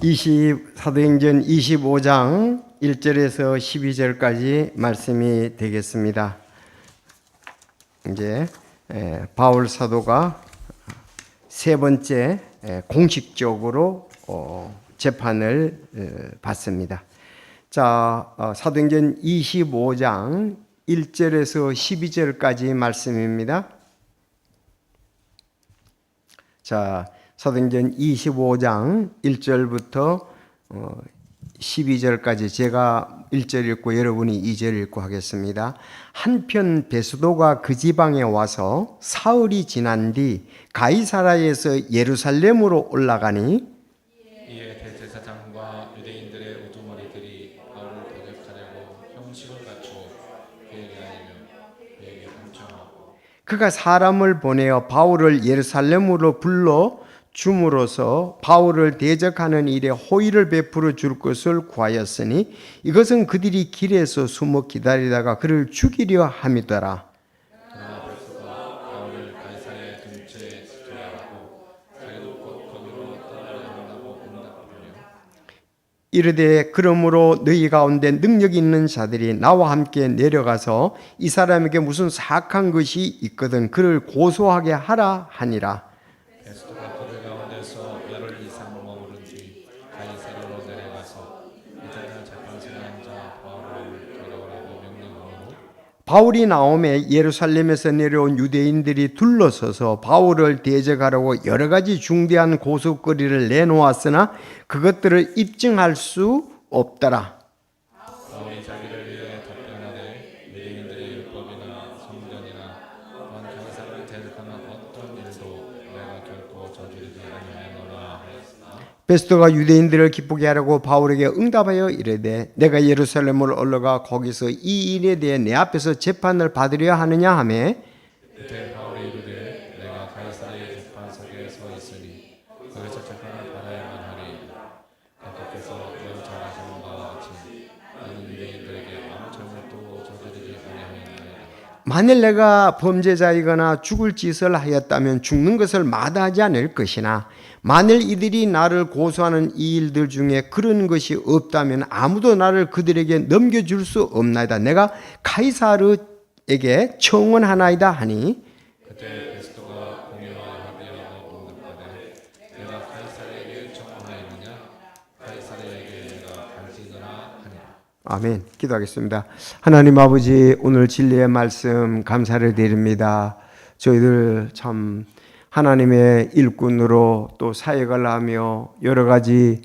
사도행전 25장 1절에서 12절까지 말씀이 되겠습니다. 이제 바울 사도가 세 번째 공식적으로 재판을 받습니다. 자, 사도행전 25장 1절에서 12절까지 말씀입니다. 자, 사도행전 25장 1절부터 12절까지 제가 1절 읽고 여러분이 2절 읽고 하겠습니다. 한편 베스도가 그 지방에 와서 사흘이 지난 뒤 가이사라에서 예루살렘으로 올라가니 이에 대제사장과 유대인들의 우두머리들이 바울을 대적하려고 형식을 갖추어 그에게 알리며 그에게 감청하고 그가 사람을 보내어 바울을 예루살렘으로 불러 줌으로써 바울을 대적하는 일에 호의를 베풀어 줄 것을 구하였으니 이것은 그들이 길에서 숨어 기다리다가 그를 죽이려 함이더라. 그러나 베스도가 바울을 가이사랴에 둔 채 지켜야 하고 자기도 곧 거기로 떠나려 한다고 응답하며 이르되 그러므로 너희 가운데 능력 있는 자들이 나와 함께 내려가서 이 사람에게 무슨 사악한 것이 있거든 그를 고소하게 하라 하니라. 베스도가 그들 가운데서 열흘 이상 머무른 뒤 가이사랴로 내려가서 이tal리아 재판소에 앉아 바울을 데려오라고 명령하므로 바울이 나오매 예루살렘에서 내려온 유대인들이 둘러서서 바울을 대적하려고 여러 가지 중대한 고소거리를 내놓았으나 그것들을 입증할 수 없더라. 바울이 자기를 위해 답변하되 유대인들의 율법이나 성전이나 또한 가이사를 대적하는 어떤 일도 내가 결코 저지르지 아니하노라 하였으나 베스도가 유대인들을 기쁘게 하려고 바울에게 응답하여 이르되 내가 예루살렘으로 올라가 거기서 이 일에 대해 내 앞에서 재판을 받으려 하느냐 하매 그때 바울이 이르되 내가 가이사르의 재판석에 서 있으니 거기서 재판을 받아야만 하리. 각각께서 매우 잘 아시는 바와 같이 나는 유대인들에게 아무 잘못도 저지르지 아니하였나이다. 만일 내가 범죄자이거나 죽을 짓을 하였다면 죽는 것을 마다하지 않을 것이나 만일 이들이 나를 고소하는 이 일들 중에 그런 것이 없다면 아무도 나를 그들에게 넘겨줄 수 없나이다. 내가 카이사르에게 청원하나이다 하니 그때 베스도가 공의와 합의하고 응답하되 내가 가이사르에게 청원하였느냐 가이사르에게 내가 갈지니라 하니라. 아멘. 기도하겠습니다. 하나님 아버지, 오늘 진리의 말씀 감사를 드립니다. 저희들 참 하나님의 일꾼으로 또 사역을 하며 여러 가지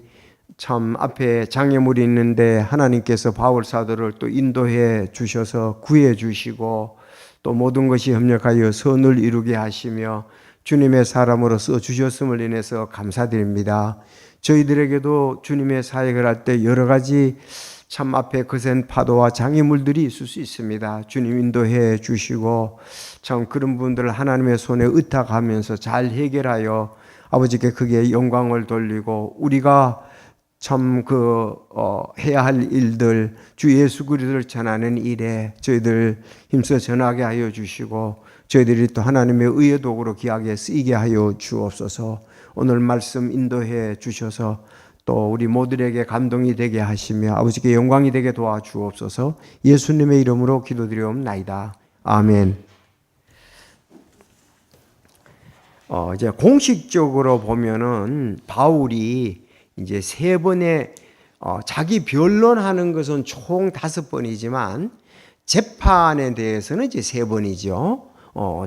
참 앞에 장애물이 있는데 하나님께서 바울 사도를 또 인도해 주셔서 구해 주시고 또 모든 것이 협력하여 선을 이루게 하시며 주님의 사람으로 써 주셨음을 인해서 감사드립니다. 저희들에게도 주님의 사역을 할 때 여러 가지 참 앞에 거센 파도와 장애물들이 있을 수 있습니다. 주님 인도해 주시고 참 그런 분들을 하나님의 손에 의탁하면서 잘 해결하여 아버지께 크게 영광을 돌리고 우리가 참 해야 할 일들 주 예수 그리스도를 전하는 일에 저희들 힘써 전하게 하여 주시고 저희들이 또 하나님의 의의 도구로 귀하게 쓰이게 하여 주옵소서. 오늘 말씀 인도해 주셔서 또 우리 모두에게 감동이 되게 하시며 아버지께 영광이 되게 도와주옵소서. 예수님의 이름으로 기도드리옵나이다. 아멘. 이제 공식적으로 보면은 바울이 이제 세 번의 자기 변론하는 것은 총 5번이지만 재판에 대해서는 이제 3번이죠.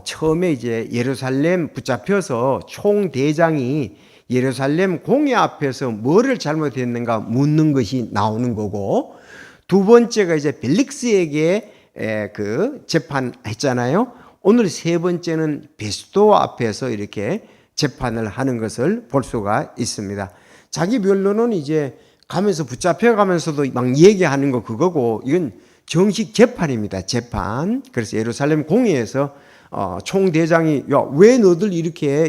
처음에 이제 예루살렘 붙잡혀서 총대장이 예루살렘 공회 앞에서 뭐를 잘못했는가 묻는 것이 나오는 거고 두 번째가 이제 벨릭스에게 그 재판했잖아요. 오늘 세 번째는 베스도 앞에서 이렇게 재판을 하는 것을 볼 수가 있습니다. 자기 변론은 이제 가면서 붙잡혀가면서도 막 얘기하는 거 그거고 이건 정식 재판입니다. 재판. 그래서 예루살렘 공회에서 총대장이 야, 왜 너들 이렇게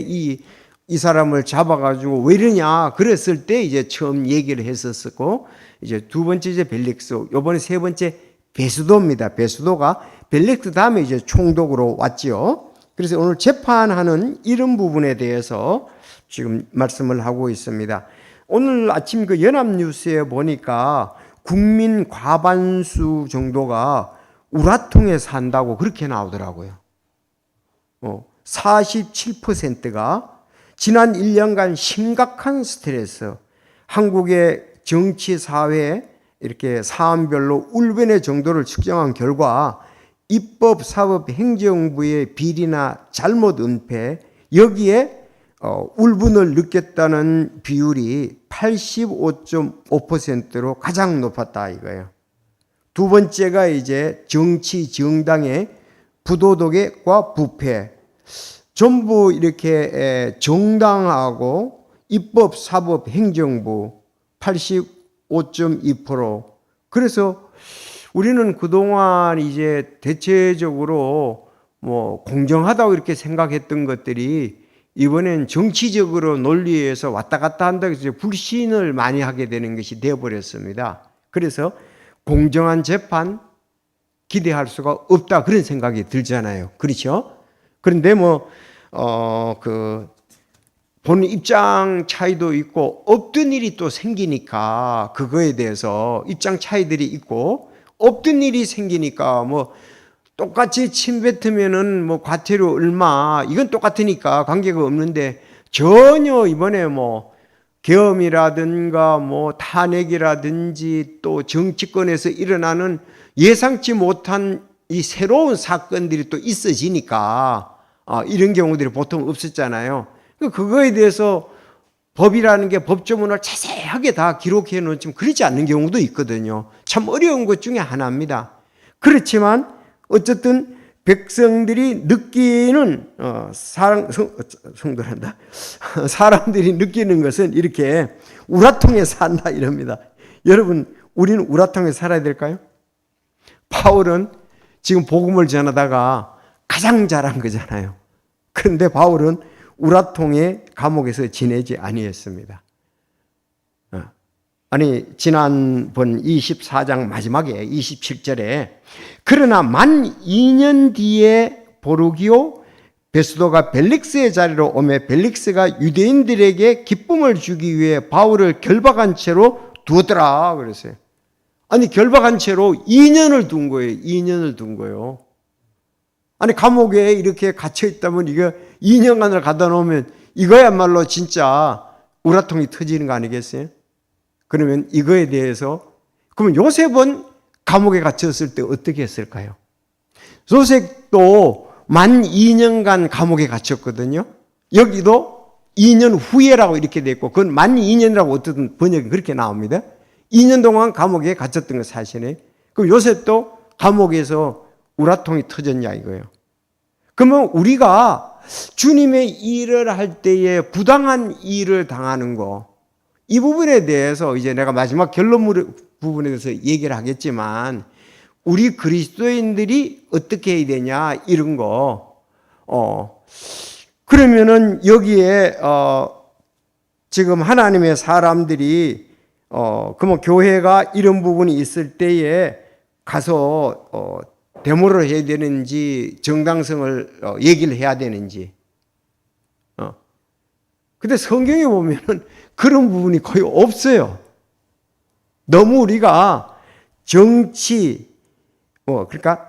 이 사람을 잡아가지고 왜 이러냐 그랬을 때 이제 처음 얘기를 했었고 이제 두 번째 이제 벨릭스 요번에 세 번째 베스도입니다. 베스도가 벨릭스 다음에 이제 총독으로 왔지요. 그래서 오늘 재판하는 이런 부분에 대해서 지금 말씀을 하고 있습니다. 오늘 아침 그 연합뉴스에 보니까 국민 과반수 정도가 우라통에 산다고 그렇게 나오더라고요. 47%가 지난 1년간 심각한 스트레스, 한국의 정치, 사회 이렇게 사안별로 울분의 정도를 측정한 결과 입법, 사법, 행정부의 비리나 잘못 은폐, 여기에 울분을 느꼈다는 비율이 85.5%로 가장 높았다 이거예요. 두 번째가 이제 정치, 정당의 부도덕과 부패, 전부 이렇게 정당하고 입법, 사법, 행정부 85.2%. 그래서 우리는 그동안 이제 대체적으로 뭐 공정하다고 이렇게 생각했던 것들이 이번엔 정치적으로 논리에서 왔다 갔다 한다고 해서 불신을 많이 하게 되는 것이 되어버렸습니다. 그래서 공정한 재판 기대할 수가 없다 그런 생각이 들잖아요. 그렇죠? 그런데 본 입장 차이도 있고 없던 일이 또 생기니까 그거에 대해서 입장 차이들이 있고 없던 일이 생기니까 똑같이 침 뱉으면은 과태료 얼마 이건 똑같으니까 관계가 없는데 전혀 이번에 계엄이라든가 탄핵이라든지 또 정치권에서 일어나는 예상치 못한 이 새로운 사건들이 또 있어지니까 이런 경우들이 보통 없었잖아요. 그거에 대해서 법이라는 게 법조문을 자세하게 다 기록해 놓은 좀 그렇지 않는 경우도 있거든요. 참 어려운 것 중에 하나입니다. 그렇지만 어쨌든 백성들이 느끼는 사람들이 느끼는 것은 이렇게 우라통에 산다 이럽니다. 여러분, 우리는 우라통에 살아야 될까요? 바울은 지금 복음을 전하다가 가장 잘한 거잖아요. 그런데 바울은 우라통에 감옥에서 지내지 아니했습니다. 아니 지난번 24장 마지막에 27절에 그러나 만 2년 뒤에 보르기오 베스도가 벨릭스의 자리로 오매 벨릭스가 유대인들에게 기쁨을 주기 위해 바울을 결박한 채로 두었더라 그랬어요. 아니 결박한 채로 2년을 둔 거예요. 2년을 둔 거예요. 아니 감옥에 이렇게 갇혀 있다면 이거 2년간을 갖다 놓으면 이거야말로 진짜 우라통이 터지는 거 아니겠어요? 그러면 이거에 대해서 그러면 요셉은 감옥에 갇혔을 때 어떻게 했을까요? 요셉도 만 2년간 감옥에 갇혔거든요. 여기도 2년 후에라고 이렇게 돼 있고 그건 만 2년이라고 어떤 번역이 그렇게 나옵니다. 2년 동안 감옥에 갇혔던 거 사실이에요. 그럼 요셉도 감옥에서 우라통이 터졌냐 이거예요. 그러면 우리가 주님의 일을 할 때에 부당한 일을 당하는 거 이 부분에 대해서 이제 내가 마지막 결론 부분에 대해서 얘기를 하겠지만 우리 그리스도인들이 어떻게 해야 되냐 이런 거 그러면은 여기에 지금 하나님의 사람들이 그러면 교회가 이런 부분이 있을 때에 가서 데모를 해야 되는지 정당성을 얘기를 해야 되는지 근데 성경에 보면은 그런 부분이 거의 없어요. 너무 우리가 정치, 그러니까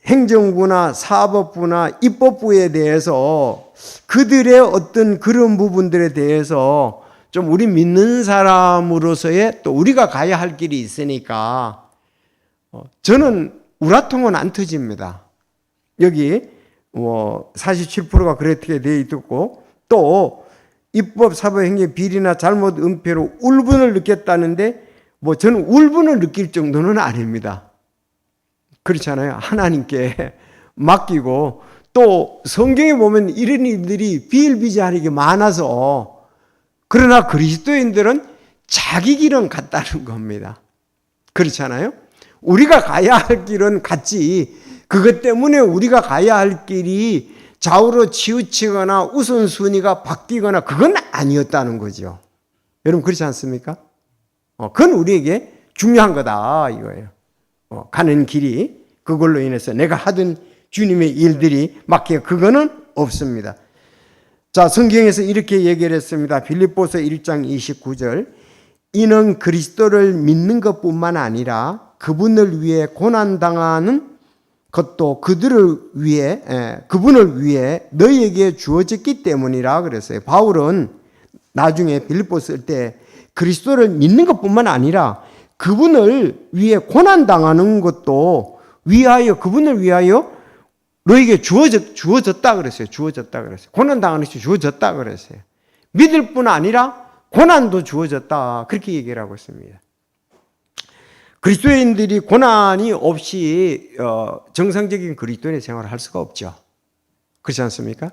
행정부나 사법부나 입법부에 대해서 그들의 어떤 그런 부분들에 대해서 좀 우리 믿는 사람으로서의 또 우리가 가야 할 길이 있으니까 저는 우라통은 안 터집니다. 여기 47%가 그렇게 돼 있고 또 입법, 사법, 행정, 비리나 잘못 은폐로 울분을 느꼈다는데 저는 울분을 느낄 정도는 아닙니다. 그렇잖아요. 하나님께 맡기고 또 성경에 보면 이런 일들이 비일비재하게 많아서 그러나 그리스도인들은 자기 길은 같다는 겁니다. 그렇잖아요. 우리가 가야 할 길은 같지 그것 때문에 우리가 가야 할 길이 좌우로 치우치거나 우선순위가 바뀌거나 그건 아니었다는 거죠. 여러분 그렇지 않습니까? 그건 우리에게 중요한 거다 이거예요. 가는 길이 그걸로 인해서 내가 하던 주님의 일들이 막혀 그거는 없습니다. 자 성경에서 이렇게 얘기를 했습니다. 빌립보서 1장 29절 이는 그리스도를 믿는 것뿐만 아니라 그분을 위해 고난당하는 것도 그분을 위해 너희에게 주어졌기 때문이라 그랬어요. 바울은 나중에 빌립보 쓸 때 그리스도를 믿는 것뿐만 아니라 그분을 위해 고난당하는 것도 그분을 위하여 너에게 주어졌다 그랬어요. 주어졌다 그랬어요. 고난당하는 것이 주어졌다 그랬어요. 믿을 뿐 아니라 고난도 주어졌다. 그렇게 얘기를 하고 있습니다. 그리스도인들이 고난이 없이 정상적인 그리스도인의 생활을 할 수가 없죠. 그렇지 않습니까?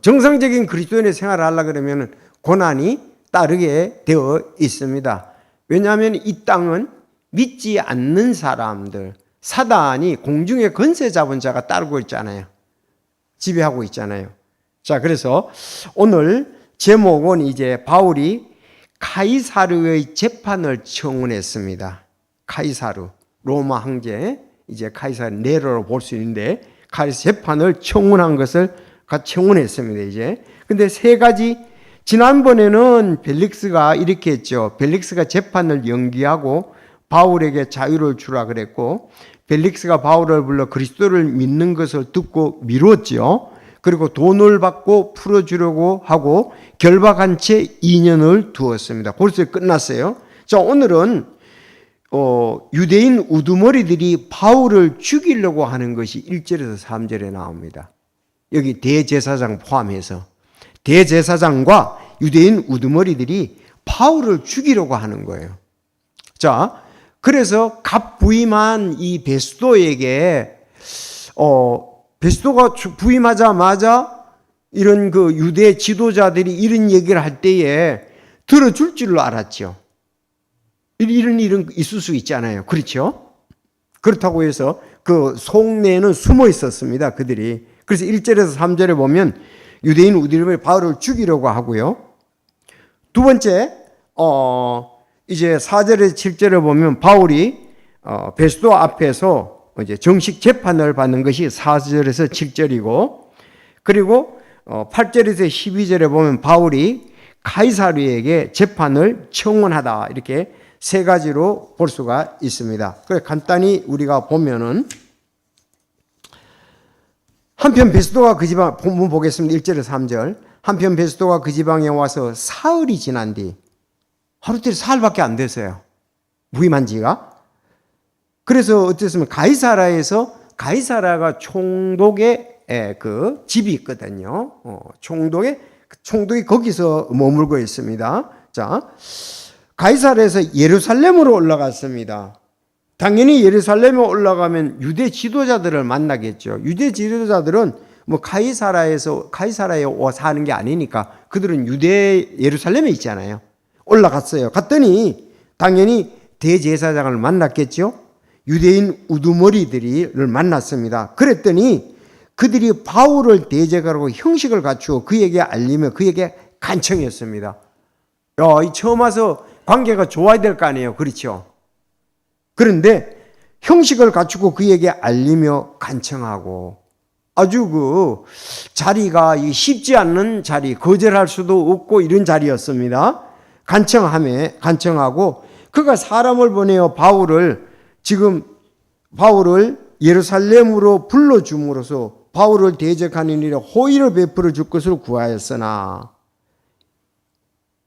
정상적인 그리스도인의 생활을 하려고 그러면 고난이 따르게 되어 있습니다. 왜냐하면 이 땅은 믿지 않는 사람들, 사단이 공중의 권세 잡은 자가 따르고 있잖아요. 지배하고 있잖아요. 자, 그래서 오늘 제목은 이제 바울이 카이사르의 재판을 청원했습니다. 카이사르, 로마 황제, 이제 카이사르 네로로 볼 수 있는데 카이사르 재판을 청원한 것을 청원했습니다. 이제 근데 세 가지, 지난번에는 벨릭스가 이렇게 했죠. 벨릭스가 재판을 연기하고 바울에게 자유를 주라 그랬고, 벨릭스가 바울을 불러 그리스도를 믿는 것을 듣고 미뤘죠. 그리고 돈을 받고 풀어주려고 하고 결박한 채 2년을 두었습니다. 벌써 끝났어요. 자, 오늘은 유대인 우두머리들이 바울을 죽이려고 하는 것이 1절에서 3절에 나옵니다. 여기 대제사장 포함해서 대제사장과 유대인 우두머리들이 바울을 죽이려고 하는 거예요. 자, 그래서 갑부임한 이 베스도에게 베스도가 부임하자마자 이런 그 유대 지도자들이 이런 얘기를 할 때에 들어줄 줄로 알았죠. 이런 일은 있을 수 있잖아요. 그렇죠? 그렇다고 해서 그 속내에는 숨어 있었습니다. 그들이. 그래서 1절에서 3절에 보면 유대인 우두머리 바울을 죽이려고 하고요. 두 번째, 이제 4절에서 7절에 보면 바울이 베스도 앞에서 이제 정식 재판을 받는 것이 4절에서 7절이고, 그리고 8절에서 12절에 보면 바울이 카이사르에게 재판을 청원하다, 이렇게 세 가지로 볼 수가 있습니다. 그래서 간단히 우리가 보면은 한편 베스도가 그 지방, 본문 보겠습니다. 1절에서 3절. 한편 베스도가 그 지방에 와서 사흘이 지난 뒤, 하루때를 사흘밖에 안 됐어요. 부임한 지가. 그래서 어땠으면 가이사라가 총독의 그 집이 있거든요. 총독이 거기서 머물고 있습니다. 자, 가이사라에서 예루살렘으로 올라갔습니다. 당연히 예루살렘에 올라가면 유대 지도자들을 만나겠죠. 유대 지도자들은 뭐 가이사라에 사는 게 아니니까 그들은 예루살렘에 있잖아요. 올라갔어요. 갔더니 당연히 대제사장을 만났겠죠. 유대인 우두머리들을 만났습니다. 그랬더니 그들이 바울을 대적하고 형식을 갖추어 그에게 알리며 그에게 간청했습니다. 처음 와서 관계가 좋아야 될 거 아니에요. 그렇죠? 그런데 형식을 갖추고 그에게 알리며 간청하고, 아주 그 자리가 쉽지 않는 자리, 거절할 수도 없고 이런 자리였습니다. 간청하고 그가 사람을 보내어 바울을 예루살렘으로 불러줌으로써 바울을 대적하는 일에 호의를 베풀어 줄 것을 구하였으나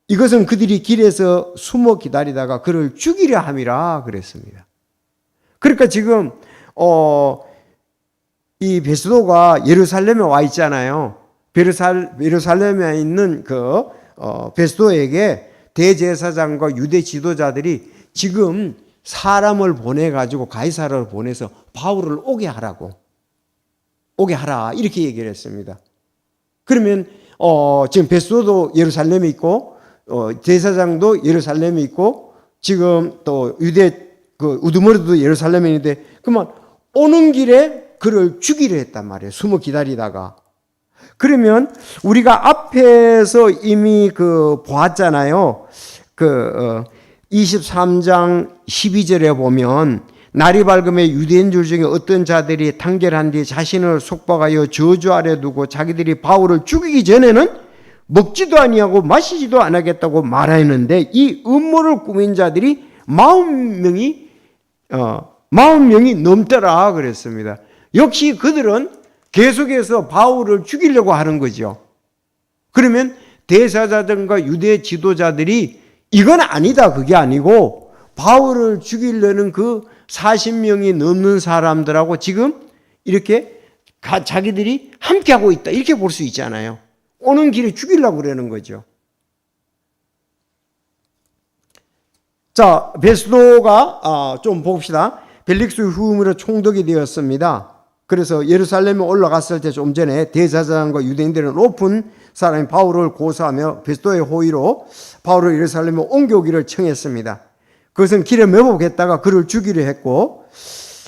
이것은 그들이 길에서 숨어 기다리다가 그를 죽이려 함이라 그랬습니다. 그러니까 지금 이 베스도가 예루살렘에 와 있잖아요. 예루살렘에 있는 그 베스도에게 대제사장과 유대 지도자들이 지금 사람을 보내가지고 가이사라를 보내서 바울을 오게 하라 이렇게 얘기를 했습니다. 그러면 지금 베스도도 예루살렘에 있고 대사장도 예루살렘에 있고 지금 또 유대 그 우두머리도 예루살렘에 있는데, 그러면 오는 길에 그를 죽이려 했단 말이에요. 숨어 기다리다가. 그러면 우리가 앞에서 이미 보았잖아요. 23장 12절에 보면 날이 밝음에 유대인들 중에 어떤 자들이 탕결한 뒤 자신을 속박하여 저주 아래 두고 자기들이 바울을 죽이기 전에는 먹지도 아니하고 마시지도 안 하겠다고 말하였는데 이 음모를 꾸민 자들이 40명이 넘더라 그랬습니다. 역시 그들은 계속해서 바울을 죽이려고 하는 거죠. 그러면 대사자들과 유대 지도자들이 이건 아니다, 그게 아니고 바울을 죽이려는 그 40명이 넘는 사람들하고 지금 이렇게 자기들이 함께하고 있다, 이렇게 볼 수 있잖아요. 오는 길에 죽이려고 그러는 거죠. 자, 베스도가 좀 봅시다. 벨릭스 후임으로 총독이 되었습니다. 그래서 예루살렘에 올라갔을 때 좀 전에 대제사장과 유대인들은 높은 사람이 바울을 고소하며 베스도의 호의로 바울을 예루살렘에 옮겨오기를 청했습니다. 그것은 길에 매복했다가 그를 죽이려 했고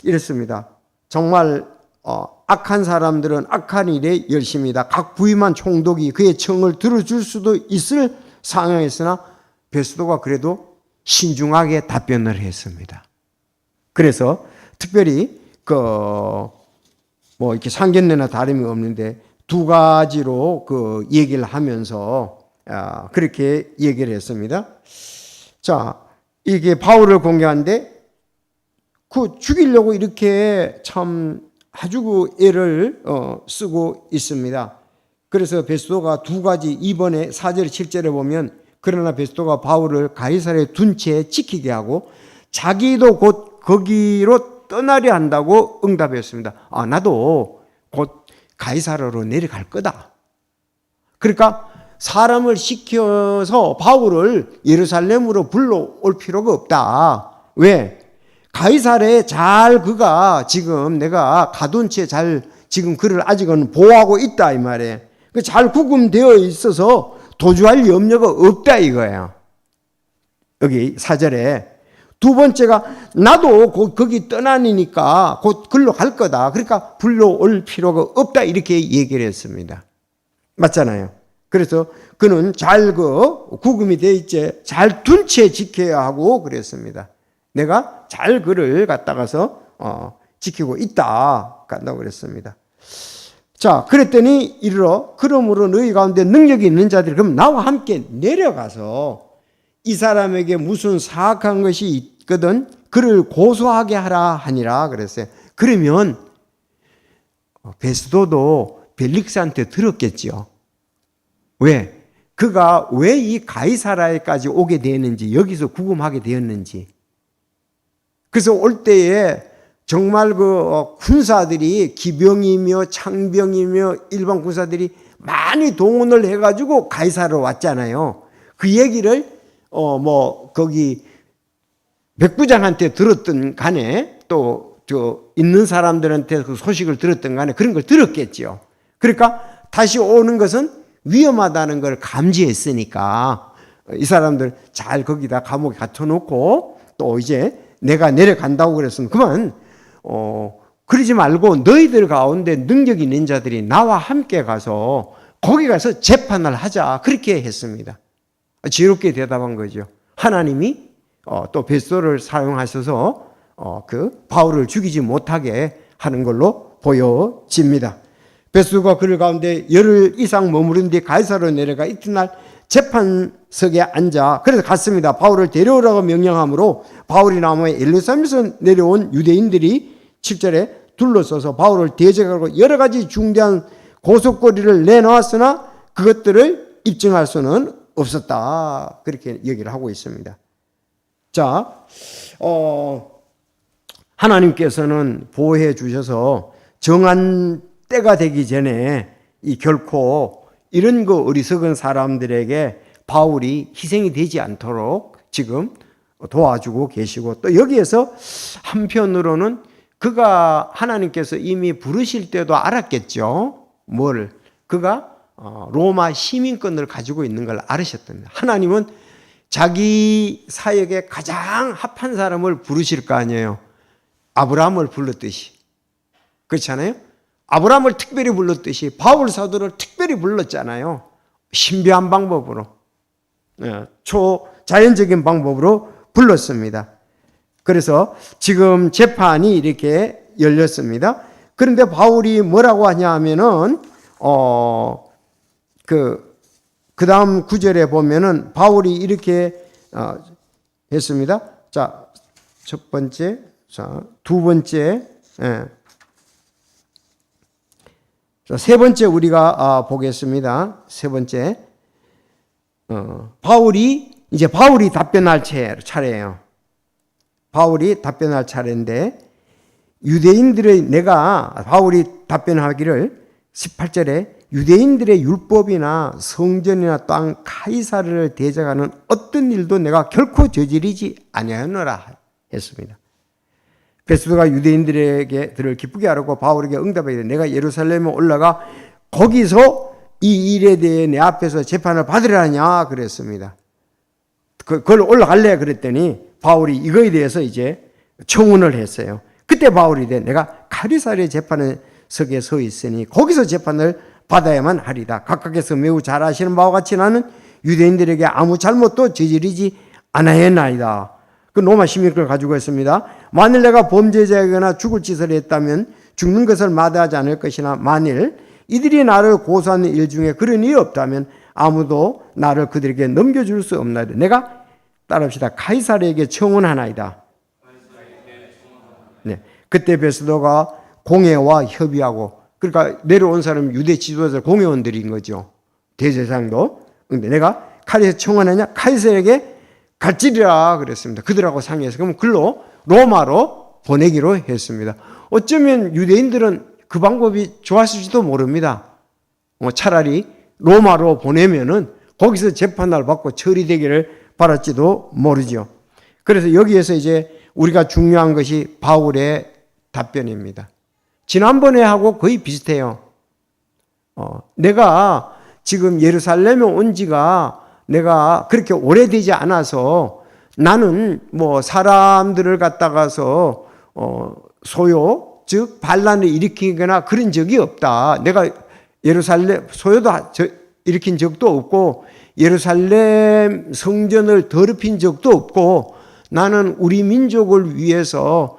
이랬습니다. 정말 악한 사람들은 악한 일에 열심이다. 각 부임한 총독이 그의 청을 들어줄 수도 있을 상황이었으나 베스도가 그래도 신중하게 답변을 했습니다. 그래서 특별히 이렇게 상견례나 다름이 없는데 두 가지로 얘기를 하면서 그렇게 얘기를 했습니다. 자, 이게 바울을 공개하는데 죽이려고 이렇게 참 아주 애를 쓰고 있습니다. 그래서 베스도가 두 가지, 이번에 4절 7절에 보면 그러나 베스도가 바울을 가이사랴에 둔 채 지키게 하고 자기도 곧 거기로 떠나려 한다고 응답했습니다. 나도 곧 가이사랴로 내려갈 거다. 그러니까 사람을 시켜서 바울을 예루살렘으로 불러올 필요가 없다. 왜? 가이사랴에 그가 지금 내가 가둔 채 지금 그를 아직은 보호하고 있다 이 말이에요. 잘 구금되어 있어서 도주할 염려가 없다 이거예요. 여기 4절에 두 번째가 나도 곧 거기 떠나니까 곧 글로 갈 거다. 그러니까 불러올 필요가 없다 이렇게 얘기를 했습니다. 맞잖아요. 그래서 그는 잘 구금이 돼 있지 잘 둔 채 지켜야 하고 그랬습니다. 내가 잘 그를 갖다가서 지키고 있다 간다고 그랬습니다. 자, 그랬더니 이르러 그러므로 너희 가운데 능력이 있는 자들이 그럼 나와 함께 내려가서 이 사람에게 무슨 사악한 것이 있거든 그를 고소하게 하라 하니라 그랬어요. 그러면 베스도도 벨릭스한테 들었겠죠. 왜? 그가 왜 이 가이사랴에까지 오게 되었는지, 여기서 구금하게 되었는지. 그래서 올 때에 정말 군사들이 기병이며 창병이며 일반 군사들이 많이 동원을 해가지고 가이사랴로 왔잖아요. 그 얘기를 거기 백부장한테 들었던 간에 또 있는 사람들한테 그 소식을 들었던 간에 그런 걸 들었겠죠. 그러니까 다시 오는 것은 위험하다는 걸 감지했으니까 이 사람들 잘 거기다 감옥에 갇혀놓고 또 이제 내가 내려간다고 그랬으면 그만 그러지 말고 너희들 가운데 능력 있는 자들이 나와 함께 가서 거기 가서 재판을 하자 그렇게 했습니다. 지혜롭게 대답한 거죠. 하나님이 또 베스도를 사용하셔서 그 바울을 죽이지 못하게 하는 걸로 보여집니다. 베스도가 그를 가운데 열흘 이상 머무른 뒤 가이사랴로 내려가 이튿날 재판석에 앉아 그래서 갔습니다. 바울을 데려오라고 명령하므로 바울이 나오며 예루살렘에서 내려온 유대인들이 7절에 둘러서서 바울을 대적하고 여러 가지 중대한 고속거리를 내놓았으나 그것들을 입증할 수는 없었다. 그렇게 얘기를 하고 있습니다. 자, 하나님께서는 보호해 주셔서 정한 때가 되기 전에 결코 이런 어리석은 사람들에게 바울이 희생이 되지 않도록 지금 도와주고 계시고 또 여기에서 한편으로는 그가 하나님께서 이미 부르실 때도 알았겠죠. 뭘? 그가 로마 시민권을 가지고 있는 걸 알으셨답니다. 하나님은 자기 사역에 가장 합한 사람을 부르실 거 아니에요. 아브라함을 불렀듯이. 그렇잖아요. 아브라함을 특별히 불렀듯이 바울 사도를 특별히 불렀잖아요. 신비한 방법으로. 초자연적인 방법으로 불렀습니다. 그래서 지금 재판이 이렇게 열렸습니다. 그런데 바울이 뭐라고 하냐 하면은, 그 다음 구절에 보면은 바울이 이렇게 했습니다. 자, 첫 번째, 자, 두 번째, 자, 세 번째 우리가 보겠습니다. 세 번째, 바울이 답변할 차례예요. 바울이 답변할 차례인데, 바울이 답변하기를 18절에 유대인들의 율법이나 성전이나 땅 카이사르를 대적하는 어떤 일도 내가 결코 저지르지 아니하노라 했습니다. 베스도가 유대인들을 기쁘게 하라고 바울에게 응답하기를 내가 예루살렘에 올라가 거기서 이 일에 대해 내 앞에서 재판을 받으려냐 그랬습니다. 그걸 올라갈래 그랬더니 바울이 이거에 대해서 이제 청혼을 했어요. 그때 바울이 내가 카이사르의 재판석에 서 있으니 거기서 재판을 받아야만 하리다. 각각에서 매우 잘 아시는 바와 같이 나는 유대인들에게 아무 잘못도 저지르지 않아야나이다. 그 로마 시민을 가지고 있습니다. 만일 내가 범죄자이거나 죽을 짓을 했다면 죽는 것을 마다하지 않을 것이나 만일 이들이 나를 고소하는 일 중에 그런 일이 없다면 아무도 나를 그들에게 넘겨줄 수 없나이다. 내가 따라합시다. 카이사르에게 청혼하나이다. 네. 그때 베스도가 공회와 협의하고 그러니까 내려온 사람은 유대 지도자 공회원들인 거죠. 대제사장도. 근데 내가 카이사르에 청혼하냐? 카이사르에게 갈지리라 그랬습니다. 그들하고 상의해서 그럼 글로 로마로 보내기로 했습니다. 어쩌면 유대인들은 그 방법이 좋았을지도 모릅니다. 차라리 로마로 보내면은 거기서 재판을 받고 처리되기를 바랄지도 모르죠. 그래서 여기에서 이제 우리가 중요한 것이 바울의 답변입니다. 지난번에 하고 거의 비슷해요. 내가 지금 예루살렘에 온 지가 내가 그렇게 오래되지 않아서 나는 뭐 사람들을 갖다가서 소요, 즉 반란을 일으키거나 그런 적이 없다. 내가 예루살렘 소요도 일으킨 적도 없고 예루살렘 성전을 더럽힌 적도 없고 나는 우리 민족을 위해서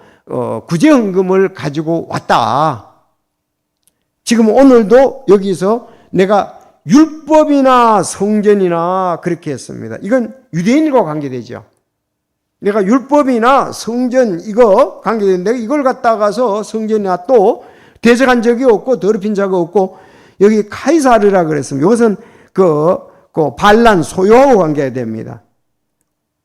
구제헌금을 가지고 왔다. 지금 오늘도 여기서 내가 율법이나 성전이나 그렇게 했습니다. 이건 유대인과 관계되죠. 내가 율법이나 성전 이거 관계되는데 이걸 갖다가서 성전이나 또 대적한 적이 없고 더럽힌 적이 없고 여기 카이사르라 그랬습니다. 이것은 그 반란 소요하고 관계됩니다.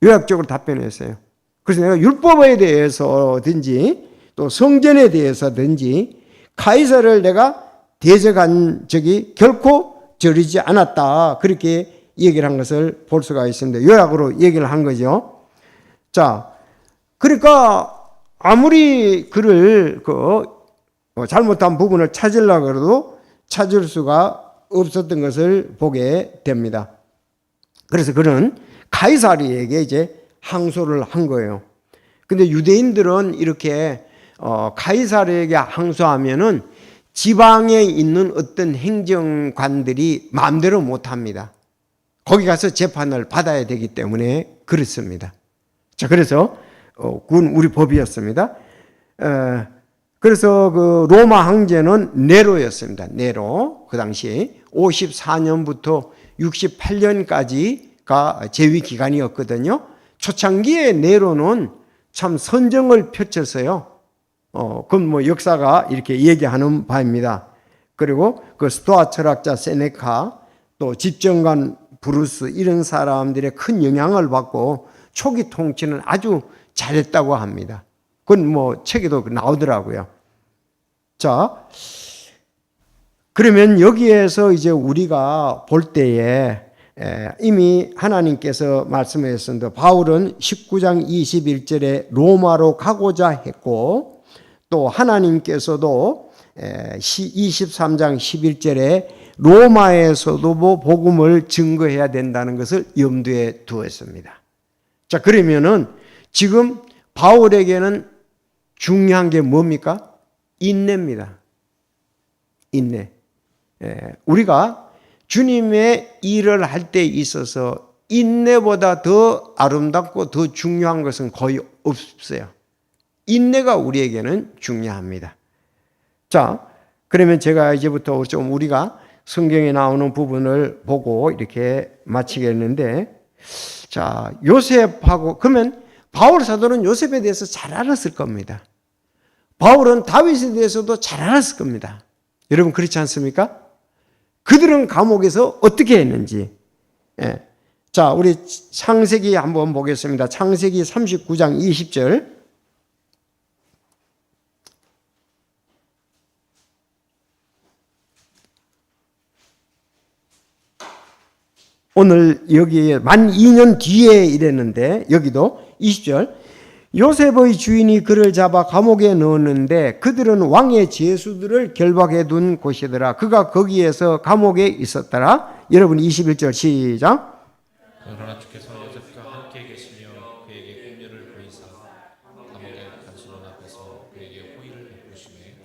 요약적으로 답변했어요. 그래서 내가 율법에 대해서든지 또 성전에 대해서든지 카이사르를 내가 대적한 적이 결코 저리지 않았다. 그렇게 얘기를 한 것을 볼 수가 있습니다. 요약으로 얘기를 한 거죠. 자, 그러니까 아무리 그를 잘못한 부분을 찾으려고 해도 찾을 수가 없었던 것을 보게 됩니다. 그래서 그는 카이사르에게 이제 항소를 한 거예요. 근데 유대인들은 이렇게 카이사르에게 항소하면은 지방에 있는 어떤 행정관들이 마음대로 못합니다. 거기 가서 재판을 받아야 되기 때문에 그렇습니다. 자, 그래서 그건 우리 법이었습니다. 그래서 그 로마 황제는 네로였습니다. 네로. 그 당시 54년부터 68년까지가 재위 기간이었거든요. 초창기에 네로는 참 선정을 펼쳤어요. 그건 뭐 역사가 이렇게 얘기하는 바입니다. 그리고 그 스토아 철학자 세네카 또 집정관 브루스 이런 사람들의 큰 영향을 받고 초기 통치는 아주 잘했다고 합니다. 그건 뭐 책에도 나오더라고요. 자, 그러면 여기에서 이제 우리가 볼 때에 이미 하나님께서 말씀하셨습니다. 바울은 19장 21절에 로마로 가고자 했고 또 하나님께서도 23장 11절에 로마에서도 뭐 복음을 증거해야 된다는 것을 염두에 두었습니다. 자, 그러면은 지금 바울에게는 중요한 게 뭡니까? 인내입니다. 인내. 우리가 주님의 일을 할 때 있어서 인내보다 더 아름답고 더 중요한 것은 거의 없어요. 인내가 우리에게는 중요합니다. 자, 그러면 제가 이제부터 좀 우리가 성경에 나오는 부분을 보고 이렇게 마치겠는데, 자, 요셉하고, 그러면 바울 사도는 요셉에 대해서 잘 알았을 겁니다. 바울은 다윗에 대해서도 잘 알았을 겁니다. 여러분 그렇지 않습니까? 그들은 감옥에서 어떻게 했는지. 예. 자, 우리 창세기 한번 보겠습니다. 창세기 39장 20절. 오늘 여기에 만 2년 뒤에 이랬는데 여기도 20절. 요셉의 주인이 그를 잡아 감옥에 넣었는데 그들은 왕의 죄수들을 결박해 둔 곳이더라. 그가 거기에서 감옥에 있었더라. 여러분 21절 시작. 그러나 주께서 요셉과 함께 계시며 그에게 긍휼을 보이사 감옥의 간수들 앞에서 그에게 호의를 베푸시매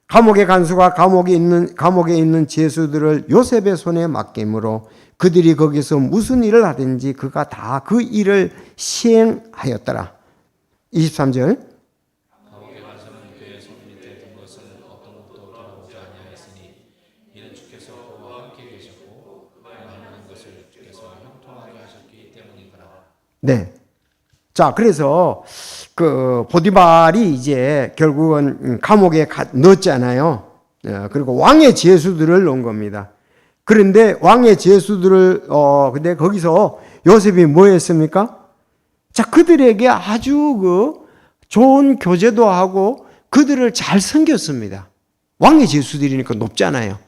감옥의 간수가 감옥에 있는 죄수들을 요셉의 손에 맡김으로 그들이 거기서 무슨 일을 하든지 그가 다 그 일을 시행하였더라. 23절. 감옥의 간수는 그의 손 밑에 든 것은 어떤 것도 돌아보지 아니하였으니 이는 주께서 그와 함께 계셨고 그가 하는 것을 주께서 형통하게 하셨기 때문이더라. 네. 자, 그래서 그 보디발이 이제 결국은 감옥에 넣었잖아요. 그리고 왕의 죄수들을 넣은 겁니다. 그런데 왕의 죄수들을 근데 거기서 요셉이 뭐 했습니까? 자, 그들에게 아주 그 좋은 교제도 하고 그들을 잘 섬겼습니다. 왕의 죄수들이니까 높잖아요.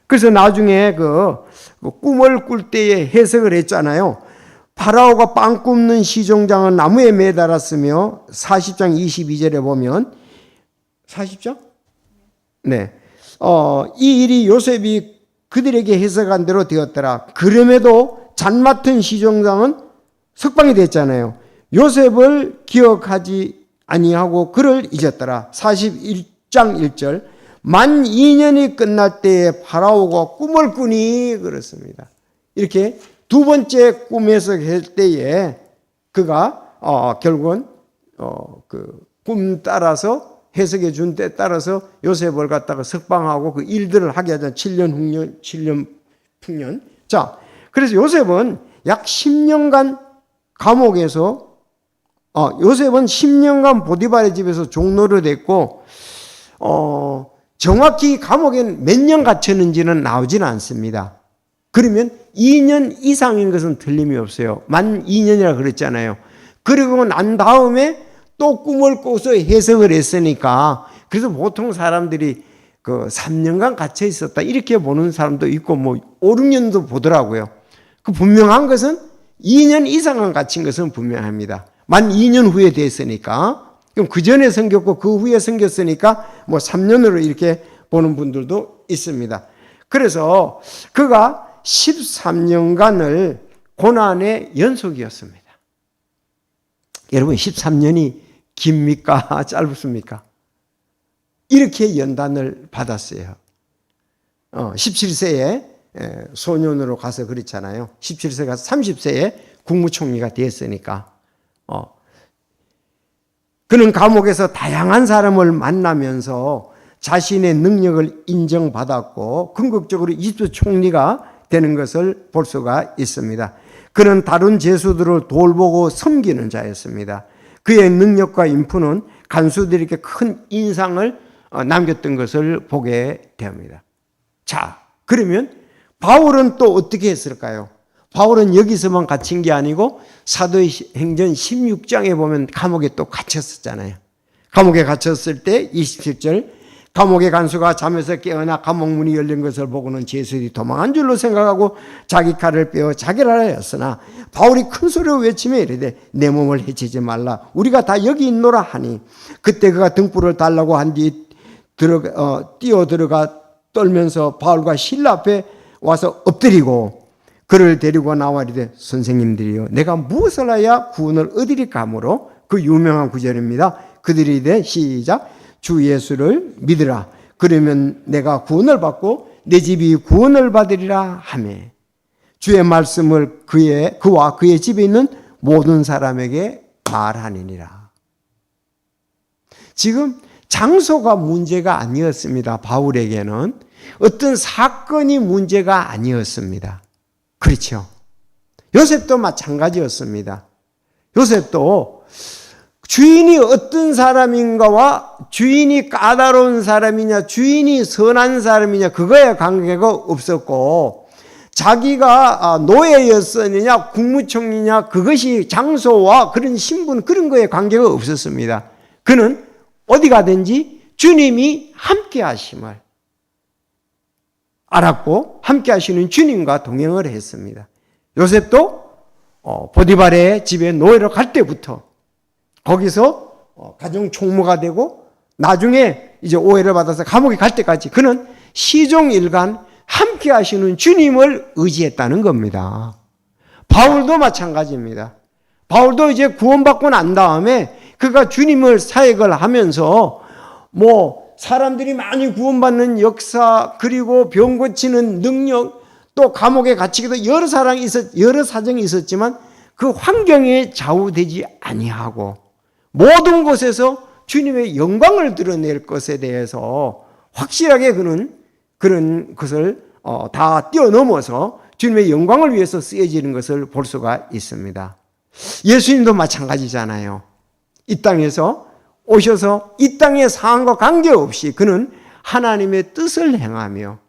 그래서 나중에 그 꿈을 꿀 때에 해석을 했잖아요. 파라오가 빵 굽는 시종장은 나무에 매달았으며 40장 22절에 보면 40장? 네. 이 일이 요셉이 그들에게 해석한 대로 되었더라. 그럼에도 잔 맡은 시종장은 석방이 됐잖아요. 요셉을 기억하지 아니하고 그를 잊었더라. 41장 1절. 만 2년이 끝날 때에 파라오가 꿈을 꾸니 그렇습니다. 이렇게 두 번째 꿈 해석할 때에 그가 결국은 그 꿈 따라서 해석해 준 때 따라서 요셉을 갖다가 석방하고 그 일들을 하게 하자. 7년 풍년. 자, 그래서 요셉은 약 10년간 감옥에서 요셉은 10년간 보디발의 집에서 종노릇 했고 정확히 감옥에 몇 년 갇혔는지는 나오지는 않습니다. 그러면 2년 이상인 것은 틀림이 없어요. 만 2년이라 그랬잖아요. 그리고 난 다음에 또 꿈을 꿔서 해석을 했으니까 그래서 보통 사람들이 그 3년간 갇혀 있었다 이렇게 보는 사람도 있고 뭐 5, 6년도 보더라고요. 그 분명한 것은 2년 이상은 갇힌 것은 분명합니다. 만 2년 후에 됐으니까. 그럼 그 전에 생겼고 그 후에 생겼으니까 뭐 3년으로 이렇게 보는 분들도 있습니다. 그래서 그가 13년간을 고난의 연속이었습니다. 여러분 13년이 깁니까? 짧습니까? 이렇게 연단을 받았어요. 17세에 소년으로 가서 그랬잖아요. 17세 가서 30세에 국무총리가 됐으니까. 그는 감옥에서 다양한 사람을 만나면서 자신의 능력을 인정받았고 궁극적으로 이집트 총리가 되는 것을 볼 수가 있습니다. 그는 다른 죄수들을 돌보고 섬기는 자였습니다. 그의 능력과 인품은 간수들에게 큰 인상을 남겼던 것을 보게 됩니다. 자, 그러면 바울은 또 어떻게 했을까요? 바울은 여기서만 갇힌 게 아니고 사도행전 16장에 보면 감옥에 또 갇혔었잖아요. 감옥에 갇혔을 때 27절 감옥의 간수가 잠에서 깨어나 감옥문이 열린 것을 보고는 죄수들이 도망한 줄로 생각하고 자기 칼을 빼어 자기를 하였으나 바울이 큰 소리로 외치며 이르되 내 몸을 해치지 말라 우리가 다 여기 있노라 하니 그때 그가 등불을 달라고 한 뒤 뛰어 들어가 떨면서 바울과 실라 앞에 와서 엎드리고 그를 데리고 나와 이르되 선생님들이여 내가 무엇을 하여 구원을 얻으리까 하므로 그 유명한 구절입니다. 그들이 이르되 시작 주 예수를 믿으라. 그러면 내가 구원을 받고 내 집이 구원을 받으리라 하며 주의 말씀을 그와 그의 집에 있는 모든 사람에게 말하니라. 지금 장소가 문제가 아니었습니다. 바울에게는 어떤 사건이 문제가 아니었습니다. 그렇죠. 요셉도 마찬가지였습니다. 요셉도 주인이 어떤 사람인가와 주인이 까다로운 사람이냐, 주인이 선한 사람이냐, 그거에 관계가 없었고, 자기가 노예였느냐, 국무총리냐, 그것이 장소와 그런 신분, 그런 거에 관계가 없었습니다. 그는 어디 가든지 주님이 함께 하심을 알았고, 함께 하시는 주님과 동행을 했습니다. 요셉도 보디발의 집에 노예로 갈 때부터 거기서 가정 총무가 되고 나중에 이제 오해를 받아서 감옥에 갈 때까지 그는 시종일관 함께 하시는 주님을 의지했다는 겁니다. 바울도 마찬가지입니다. 바울도 이제 구원받고 난 다음에 그가 주님을 사역을 하면서 사람들이 많이 구원받는 역사, 그리고 병 고치는 능력, 또 감옥에 갇히기도 여러 사정이 있었지만 그 환경에 좌우되지 아니하고 모든 곳에서 주님의 영광을 드러낼 것에 대해서 확실하게 그는 그런 것을 다 뛰어넘어서 주님의 영광을 위해서 쓰여지는 것을 볼 수가 있습니다. 예수님도 마찬가지잖아요. 이 땅에서 오셔서 이 땅의 상황과 관계없이 그는 하나님의 뜻을 행하며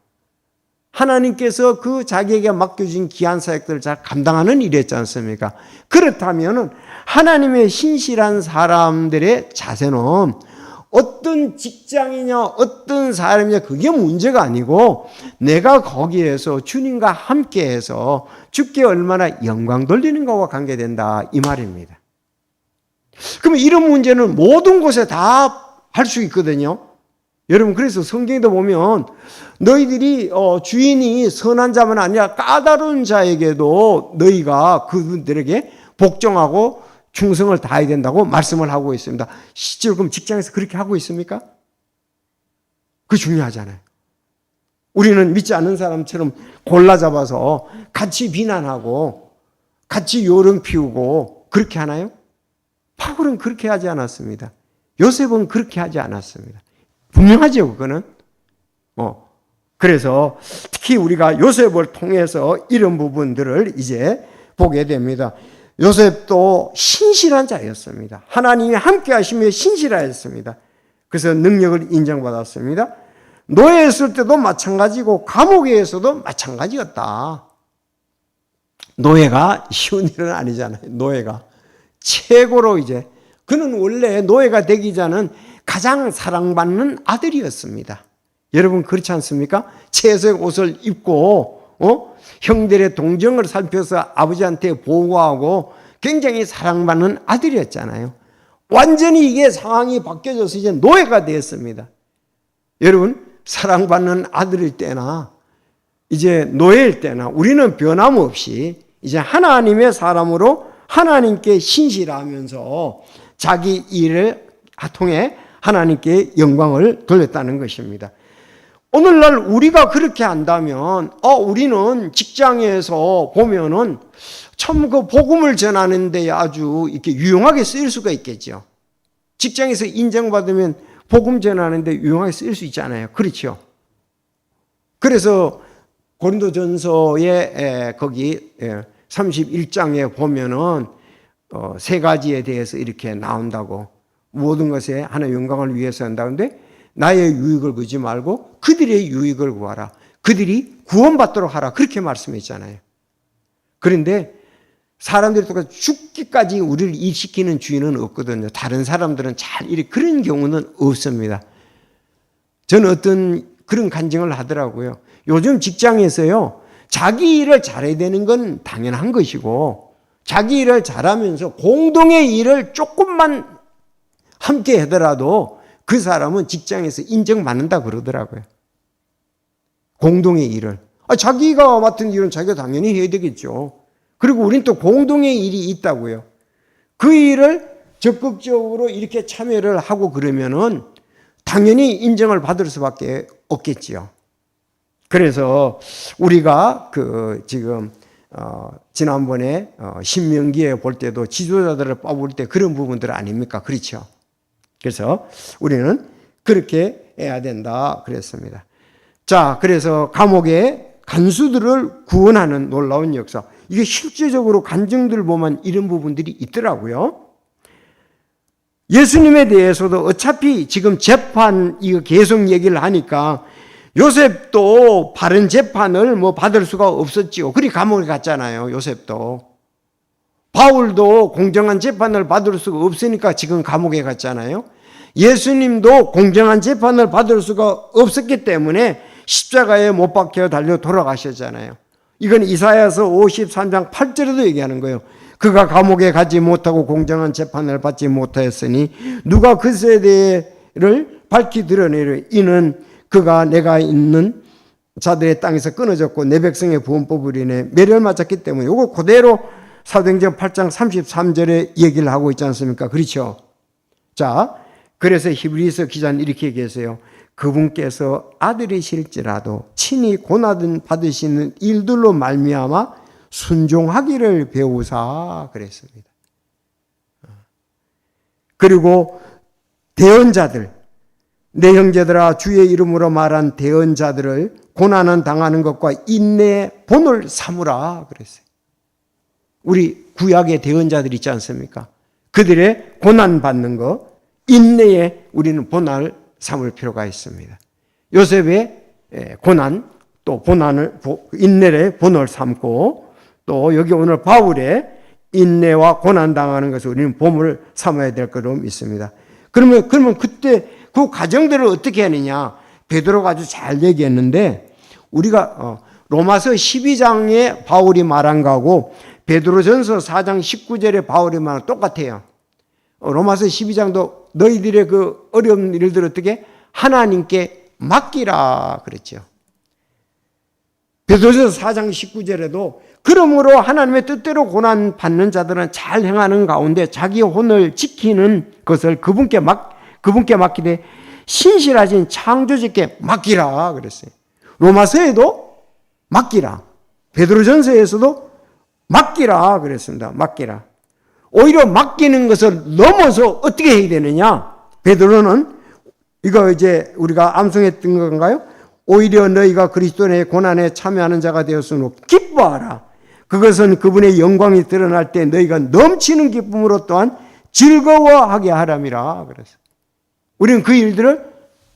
하나님께서 그 자기에게 맡겨진 귀한 사역들을 잘 감당하는 일이었지 않습니까? 그렇다면 하나님의 신실한 사람들의 자세는 어떤 직장이냐 어떤 사람이냐 그게 문제가 아니고 내가 거기에서 주님과 함께해서 주께 얼마나 영광 돌리는가와 관계된다 이 말입니다. 그러면 이런 문제는 모든 곳에 다 할 수 있거든요. 여러분 그래서 성경에도 보면 너희들이 주인이 선한 자만 아니라 까다로운 자에게도 너희가 그분들에게 복종하고 충성을 다해야 된다고 말씀을 하고 있습니다. 실제로 그럼 직장에서 그렇게 하고 있습니까? 그게 중요하잖아요. 우리는 믿지 않는 사람처럼 골라 잡아서 같이 비난하고 같이 요름 피우고 그렇게 하나요? 바울은 그렇게 하지 않았습니다. 요셉은 그렇게 하지 않았습니다. 분명하죠, 그거는. 그래서 특히 우리가 요셉을 통해서 이런 부분들을 이제 보게 됩니다. 요셉도 신실한 자였습니다. 하나님이 함께 하시며 신실하였습니다. 그래서 능력을 인정받았습니다. 노예였을 때도 마찬가지고 감옥에서도 마찬가지였다. 노예가 쉬운 일은 아니잖아요. 노예가 최고로 이제 그는 원래 노예가 되기 전은 가장 사랑받는 아들이었습니다. 여러분 그렇지 않습니까? 채색 옷을 입고 형들의 동정을 살펴서 아버지한테 보고하고 굉장히 사랑받는 아들이었잖아요. 완전히 이게 상황이 바뀌어져서 이제 노예가 되었습니다. 여러분 사랑받는 아들일 때나 이제 노예일 때나 우리는 변함없이 이제 하나님의 사람으로 하나님께 신실하면서 자기 일을 통해 하나님께 영광을 돌렸다는 것입니다. 오늘날 우리가 그렇게 한다면 우리는 직장에서 보면은 참 그 복음을 전하는 데 아주 이렇게 유용하게 쓰일 수가 있겠죠. 직장에서 인정받으면 복음 전하는 데 유용하게 쓰일 수 있잖아요. 그렇죠. 그래서 고린도전서의 거기 31장에 보면은 세 가지에 대해서 이렇게 나온다고 모든 것에 하나의 영광을 위해서 한다는데 나의 유익을 구하지 말고 그들의 유익을 구하라. 그들이 구원받도록 하라. 그렇게 말씀했잖아요. 그런데 사람들이 똑같이 죽기까지 우리를 일시키는 주인은 없거든요. 다른 사람들은 잘 이렇게 그런 경우는 없습니다. 저는 어떤 그런 간증을 하더라고요. 요즘 직장에서요. 자기 일을 잘해야 되는 건 당연한 것이고 자기 일을 잘하면서 공동의 일을 조금만 함께 하더라도 그 사람은 직장에서 인정받는다 그러더라고요. 공동의 일을. 자기가 맡은 일은 자기가 당연히 해야 되겠죠. 그리고 우린 또 공동의 일이 있다고요. 그 일을 적극적으로 이렇게 참여를 하고 그러면은 당연히 인정을 받을 수밖에 없겠지요. 그래서 우리가 지금 지난번에 신명기에 볼 때도 지도자들을 뽑을 때 그런 부분들 아닙니까? 그렇죠. 그래서 우리는 그렇게 해야 된다 그랬습니다. 자, 그래서 감옥의 간수들을 구원하는 놀라운 역사. 이게 실제적으로 간증들 보면 이런 부분들이 있더라고요. 예수님에 대해서도 어차피 지금 재판 이거 계속 얘기를 하니까 요셉도 바른 재판을 받을 수가 없었지요. 그리 감옥에 갔잖아요. 요셉도. 바울도 공정한 재판을 받을 수가 없으니까 지금 감옥에 갔잖아요. 예수님도 공정한 재판을 받을 수가 없었기 때문에 십자가에 못 박혀 달려 돌아가셨잖아요. 이건 이사야서 53장 8절에도 얘기하는 거예요. 그가 감옥에 가지 못하고 공정한 재판을 받지 못하였으니 누가 그 세대를 밝히 드러내려. 이는 그가 내가 있는 자들의 땅에서 끊어졌고 내 백성의 구원법을 인해 매를 맞았기 때문에 이거 그대로 사도행전 8장 33절에 얘기를 하고 있지 않습니까? 그렇죠? 자, 그래서 히브리서 기자는 이렇게 얘기했어요. 그분께서 아들이실지라도 친히 고난 받으시는 일들로 말미암아 순종하기를 배우사 그랬습니다. 그리고 대언자들, 내 형제들아 주의 이름으로 말한 대언자들을 고난은 당하는 것과 인내의 본을 삼으라 그랬어요. 우리 구약의 대언자들 있지 않습니까? 그들의 고난 받는 것, 인내에 우리는 본을 삼을 필요가 있습니다. 요셉의 고난, 또 인내의 본을 삼고, 또 여기 오늘 바울의 인내와 고난 당하는 것을 우리는 본을 삼아야 될 거로 믿습니다. 그러면 그때 그 과정들을 어떻게 하느냐? 베드로가 아주 잘 얘기했는데, 우리가 로마서 12장에 바울이 말한 거하고 베드로전서 4장 19절에 바울이 말한 거 똑같아요. 로마서 12장도 너희들의 그 어려운 일들 어떻게 하나님께 맡기라 그랬죠. 베드로전서 4장 19절에도 그러므로 하나님의 뜻대로 고난 받는 자들은 잘 행하는 가운데 자기 혼을 지키는 것을 그분께 맡기되 신실하신 창조주께 맡기라 그랬어요. 로마서에도 맡기라. 베드로전서에서도 맡기라 그랬습니다. 맡기라. 오히려 맡기는 것을 넘어서 어떻게 해야 되느냐? 베드로는 이거 이제 우리가 암송했던 건가요? 오히려 너희가 그리스도의 고난에 참여하는 자가 되었으므로 기뻐하라. 그것은 그분의 영광이 드러날 때 너희가 넘치는 기쁨으로 또한 즐거워하게 하람이라 그랬어요. 우리는 그 일들을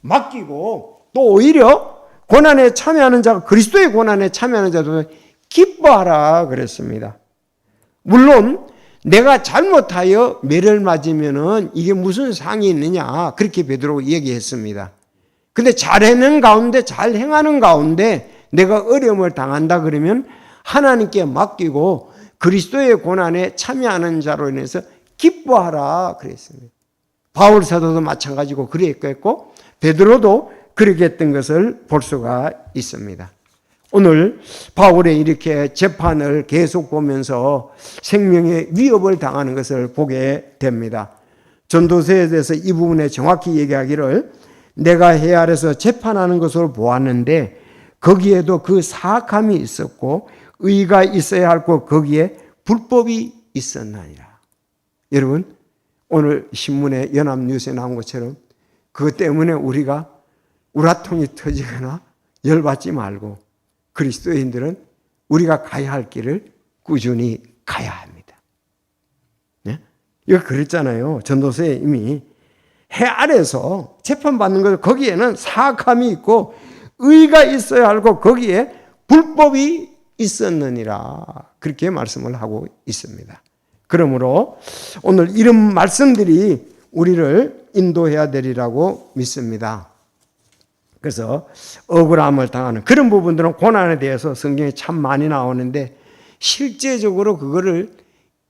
맡기고 또 오히려 고난에 참여하는 자가 그리스도의 고난에 참여하는 자도 기뻐하라 그랬습니다. 물론 내가 잘못하여 매를 맞으면은 이게 무슨 상이 있느냐 그렇게 베드로가 얘기했습니다. 근데 잘 행하는 가운데 내가 어려움을 당한다 그러면 하나님께 맡기고 그리스도의 고난에 참여하는 자로 인해서 기뻐하라 그랬습니다. 바울 사도도 마찬가지고 그랬겠고 베드로도 그렇게 했던 것을 볼 수가 있습니다. 오늘 바울의 이렇게 재판을 계속 보면서 생명의 위협을 당하는 것을 보게 됩니다. 전도서에 대해서 이 부분에 정확히 얘기하기를 내가 해 아래서 재판하는 것으로 보았는데 거기에도 그 사악함이 있었고 의가 있어야 할 것 거기에 불법이 있었나니라. 여러분 오늘 신문에 연합뉴스에 나온 것처럼 그것 때문에 우리가 우라통이 터지거나 열받지 말고 그리스도인들은 우리가 가야 할 길을 꾸준히 가야 합니다. 네? 이거 그랬잖아요. 전도서에 이미 해 아래서 재판받는 것 거기에는 사악함이 있고 의가 있어야 하고 거기에 불법이 있었느니라 그렇게 말씀을 하고 있습니다. 그러므로 오늘 이런 말씀들이 우리를 인도해야 되리라고 믿습니다. 그래서 억울함을 당하는 그런 부분들은 고난에 대해서 성경에 참 많이 나오는데 실제적으로 그거를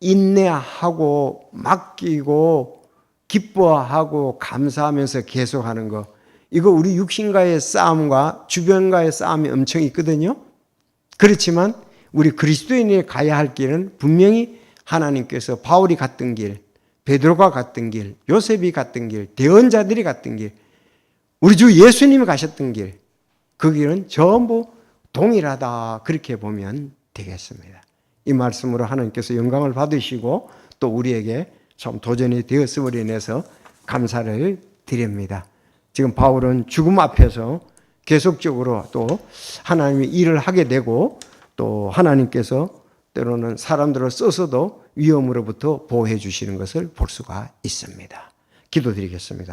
인내하고 맡기고 기뻐하고 감사하면서 계속하는 거 이거 우리 육신과의 싸움과 주변과의 싸움이 엄청 있거든요. 그렇지만 우리 그리스도인이 가야 할 길은 분명히 하나님께서 바울이 갔던 길, 베드로가 갔던 길, 요셉이 갔던 길, 대언자들이 갔던 길, 우리 주 예수님이 가셨던 길, 그 길은 전부 동일하다 그렇게 보면 되겠습니다. 이 말씀으로 하나님께서 영광을 받으시고 또 우리에게 참 도전이 되었음으로 인해서 감사를 드립니다. 지금 바울은 죽음 앞에서 계속적으로 또 하나님의 일을 하게 되고 또 하나님께서 때로는 사람들을 써서도 위험으로부터 보호해 주시는 것을 볼 수가 있습니다. 기도드리겠습니다.